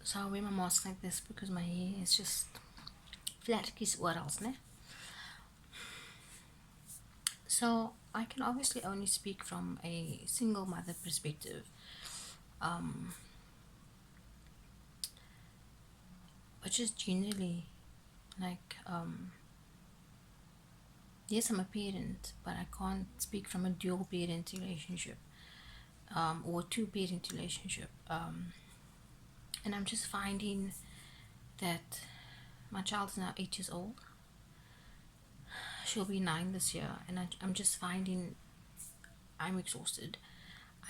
So I wear my mask like this because my hair is just flat kies orals, né? So I can obviously only speak from a single mother perspective. Um, but just generally, like, yes, I'm a parent, but I can't speak from a dual parent relationship, or two parent relationship. And I'm just finding that my child is now 8 years old. She'll be 9 this year, and I'm just finding I'm exhausted.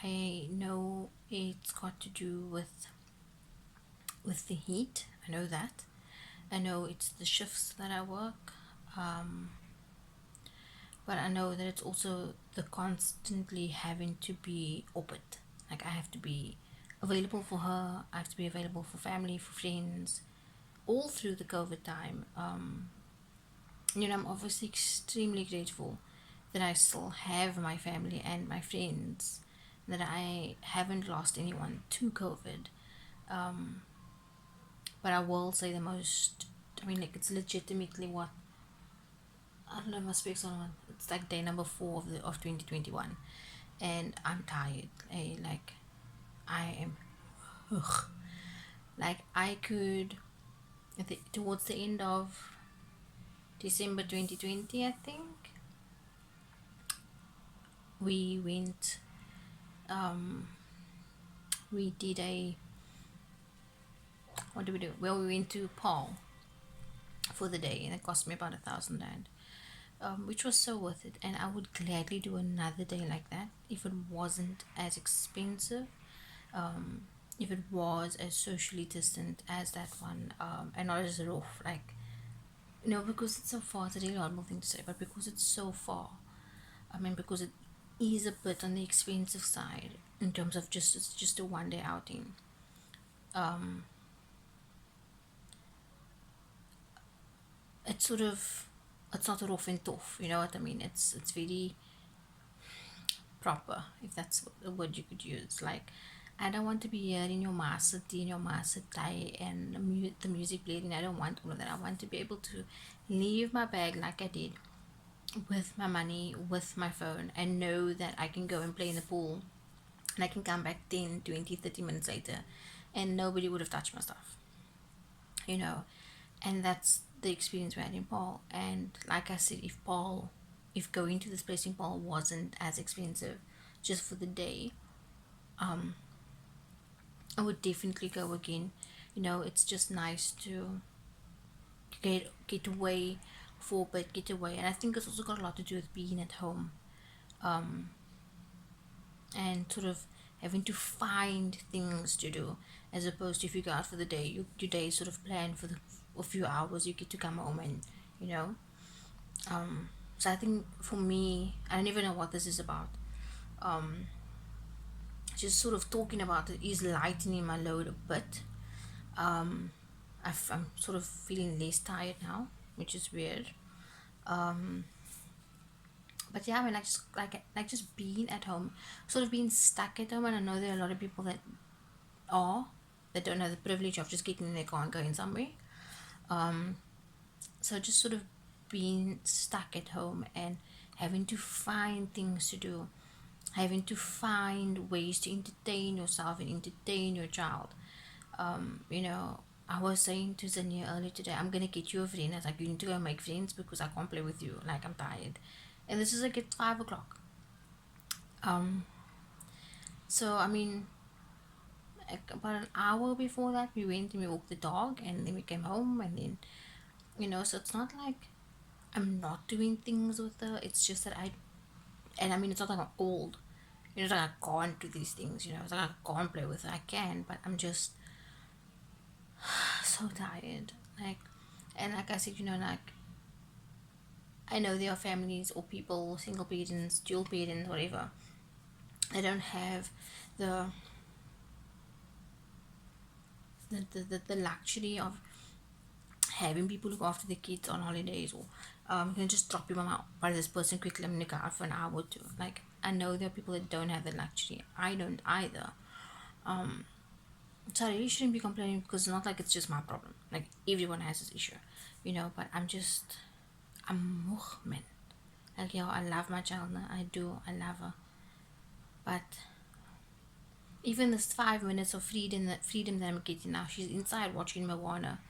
I know it's got to do with the heat. I know that. I know it's the shifts that I work. Um, but I know that it's also the constantly having to be op it. Like I have to be available for her. I have to be available for family, for friends, all through the COVID time. I'm obviously extremely grateful that I still have my family and my friends, that I haven't lost anyone to COVID. Um, but I will say the most. I mean, like it's legitimately what I don't know if I speak on. It's like day number 4 of 2021, and I'm tired. Like I am, ugh. Like I could towards the end of December 2020, I think we went. Um, we did a what did we do? Well, we went to Paul for the day, and it cost me about 1,000 rand, which was so worth it. And I would gladly do another day like that if it wasn't as expensive, um, if it was as socially distant as that one, and not as rough. Like, because it's so far, it's a really horrible thing to say, but because it's so far, I mean, because it is a bit on the expensive side in terms of it's just a 1 day outing. Um, it's sort of, it's not rough and tough, you know what I mean? It's very proper, if that's a word you could use. Like, I don't want to be here in your master tea, in your master tie, and the music playing. I don't want all of that. I want to be able to leave my bag like I did, with my money, with my phone, and know that I can go and play in the pool, and I can come back 10, 20, 30 minutes later, and nobody would have touched my stuff, you know. And that's the experience we had in Paul. And like I said, if going to this place in Paul wasn't as expensive just for the day, um, I would definitely go again. It's just nice to get away for a bit, get away. And I think it's also got a lot to do with being at home, um, and sort of having to find things to do, as opposed to if you go out for the day, your day is sort of planned for a few hours. You get to come home and you know. So I think for me, I don't even know what this is about. Um, just sort of talking about it is lightening my load a bit. Um, I'm sort of feeling less tired now, which is weird. Um, but yeah, I mean, like just being at home, sort of being stuck at home. And I know there are a lot of people are that don't have the privilege of just getting in their car and going somewhere. Um, so just sort of being stuck at home and having to find things to do, having to find ways to entertain yourself and entertain your child. I was saying to Zania earlier today, I'm gonna get you a friend. I was like, you need to go make friends because I can't play with you. Like, I'm tired. And this is like at 5 o'clock. Um, so I mean, like about an hour before that, we went and we walked the dog, and then we came home, and then so it's not like I'm not doing things with her. It's just that and I mean, it's not like I'm old. It's like I can't do these things. It's like I can't play with her. I can, but I'm just so tired. Like, and like I said, like I know there are families or people, single parents, dual parents, whatever. They don't have the the luxury of having people look after the kids on holidays, or you can just drop your mom out by this person quickly. I'm gonna go out for an hour or two. Like, I know there are people that don't have the luxury. I don't either. So I really shouldn't be complaining because it's not like it's just my problem. Like everyone has this issue, but I'm mu'min. Like, I love my child. I do. I love her. But even this 5 minutes of freedom that I'm getting now, she's inside watching Moana,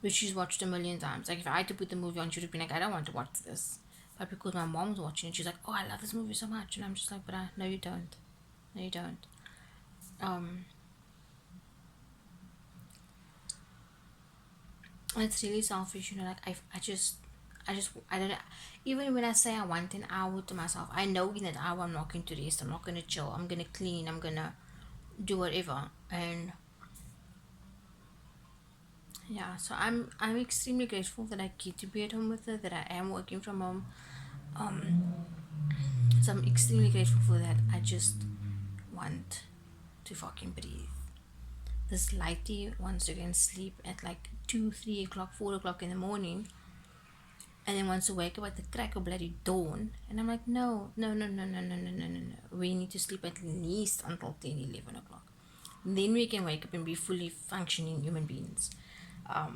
which she's watched a million times. Like, if I had to put the movie on, she would be like, I don't want to watch this. But because my mom's watching it, she's like, oh, I love this movie so much. And I'm just like, but no, you don't. No, you don't. Um, and it's really selfish, like, I don't, even when I say I want an hour to myself, I know in that hour I'm not going to rest, I'm not going to chill, I'm going to clean, I'm going to do whatever. And yeah, so I'm extremely grateful that I get to be at home with her, that I am working from home. um so I'm extremely grateful for that. I just want to fucking breathe. This lighty wants to go and sleep at like 2, 3 o'clock, 4 o'clock in the morning, and then wants to wake up at the crack of bloody dawn. And I'm like, no, no, no, no, no, no, no, no, no, no. We need to sleep at least until 10, 11 o'clock. Then we can wake up and be fully functioning human beings.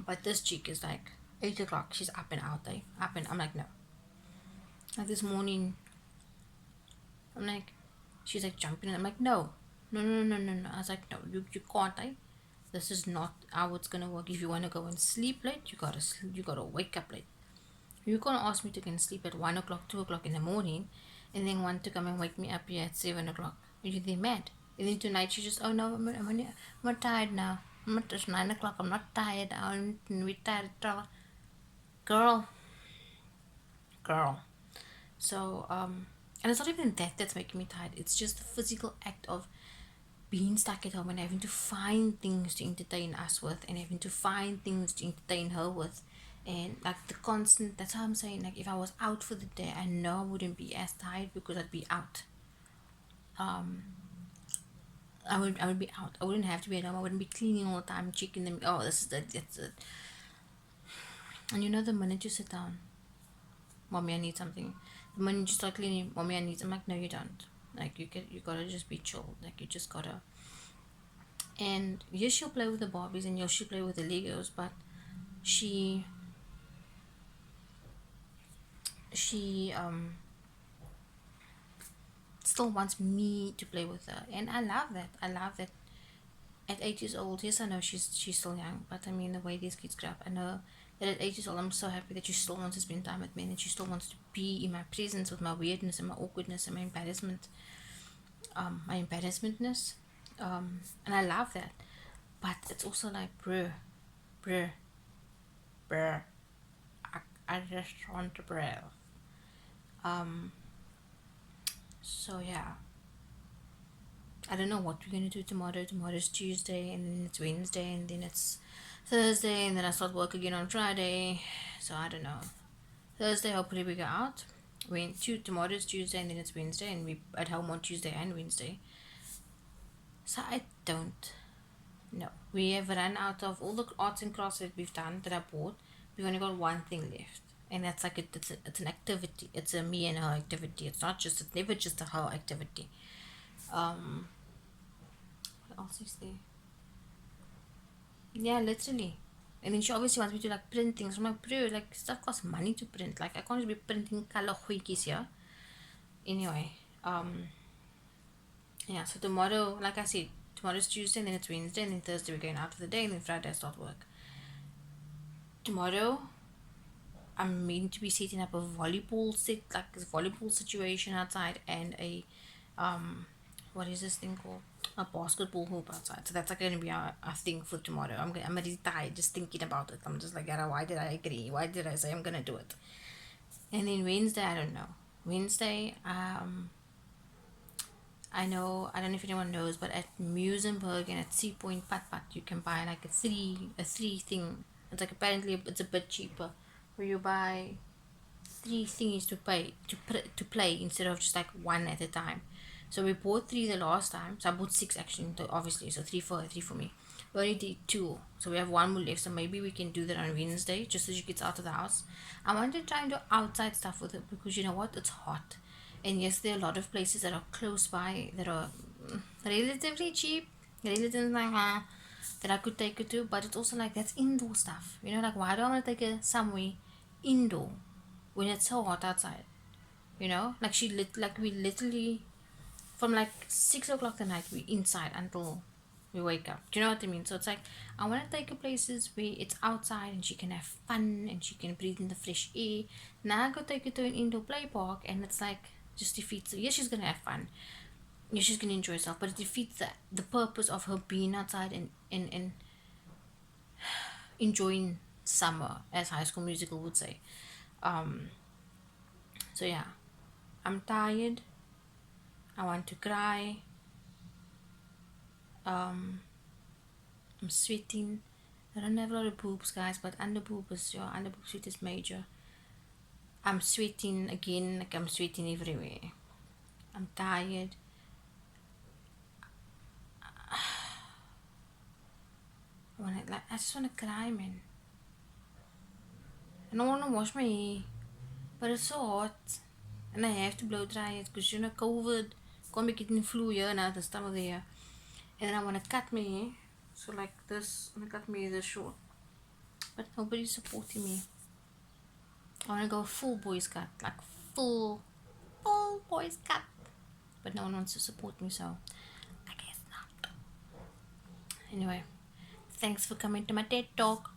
But this chick is like 8 o'clock, she's up and out there. Up and I'm like, no. Like this morning, I'm like, she's like jumping, and I'm like, no, no, no, no, no, no. I was like, no, you can't, eh? This is not how it's gonna work. If you wanna go and sleep late, you gotta wake up late. You can't ask me to go and sleep at 1 o'clock, 2 o'clock in the morning, and then want to come and wake me up here at 7 o'clock. You're then mad. And then tonight she just, oh no, I'm not tired now. I'm not, it's 9 o'clock. I'm not tired. I'm tired. Girl, girl. So and it's not even that that's making me tired. It's just the physical act of being stuck at home and having to find things to entertain us with, and having to find things to entertain her with. And like the constant, that's how I'm saying, like, if I was out for the day, I know I wouldn't be as tired because I'd be out. um I would be out. I wouldn't have to be at home. I wouldn't be cleaning all the time, checking them. Oh, this is it, that's it. And the minute you sit down, mommy, I need something. The minute you start cleaning, mommy, I need. I'm like, no, you don't. Like, you gotta just be chill. Like, you just gotta. And yes, she'll play with the Barbies, and yes, she'll play with the Legos, but she she still wants me to play with her, and I love that. I love that. At 8 years old, yes, I know she's still young, but I mean, the way these kids grow up, I know that at 8 years old, I'm so happy that she still wants to spend time with me, and that she still wants to be in my presence with my weirdness and my awkwardness and my embarrassment, my embarrassmentness, and I love that. But it's also like, bruh, bruh, bruh, I just want to breathe. Um, so yeah, I don't know what we're gonna do tomorrow. Tomorrow's Tuesday, and then it's Wednesday, and then it's Thursday, and then I start work again on Friday. So I don't know. Thursday, hopefully we go out. Tomorrow's Tuesday, and then it's Wednesday, and we at home on Tuesday and Wednesday. So I don't know. We have run out of all the arts and crafts that we've done that I bought. We've only got one thing left, and that's like it's an activity. It's a me and her activity. It's never just a her activity. Um, what else is there? Yeah, literally. And then she obviously wants me to like print things. I'm like, bro, like, stuff costs money to print. Like, I can't just be printing color hoikies here. Anyway, yeah. So tomorrow, like I said, tomorrow's Tuesday, and then it's Wednesday, and then Thursday we're going out for the day, and then Friday I start work. Tomorrow, I'm meant to be setting up a volleyball set, like this volleyball situation outside, and what is this thing called? A basketball hoop outside. So that's like going to be a thing for tomorrow. I'm already tired just thinking about it. I'm just like, yeah, why did I agree? Why did I say I'm gonna do it? And then Wednesday, I don't know. Wednesday, I don't know if anyone knows, but at Musenberg and at Sea Point Pat Pat, you can buy like a three thing. It's like, apparently it's a bit cheaper, where you buy three things to play instead of just like one at a time. So we bought three the last time. So I bought six actually, obviously. So three for me. We only did two, so we have one more left. So maybe we can do that on Wednesday, just so she gets out of the house. I want to try and do outside stuff with it, because you know what? It's hot, and yes, there are a lot of places that are close by that are relatively cheap. Relatively like, that I could take her to, but it's also like that's indoor stuff. You know, like why do I want to take her somewhere indoor when it's so hot outside? You know, like we literally from like 6 o'clock at night we inside until we wake up. Do you know what I mean? So it's like I want to take her places where it's outside and she can have fun and she can breathe in the fresh air. Now I go take her to an indoor play park and it's like just defeats. Yes, she's gonna have fun. Yes, she's gonna enjoy herself, but it defeats the purpose of her being outside and enjoying summer, as High School Musical would say. Um, so yeah, I'm tired. I want to cry. Um, I'm sweating. I don't have a lot of boobs, guys, but under boob is your under boob sweat is major. I'm sweating again, like I'm sweating everywhere. I'm tired. I just wanna cry, man. I don't wanna wash my hair, but it's so hot, and I have to blow dry it because you know COVID. Can't be getting flu here now this time of the year, and then I wanna cut my hair. So like this, I'm gonna cut my hair this short, but nobody's supporting me. I wanna go full boys cut, like full boys cut, but no one wants to support me, so I guess not. Anyway, thanks for coming to my TED talk.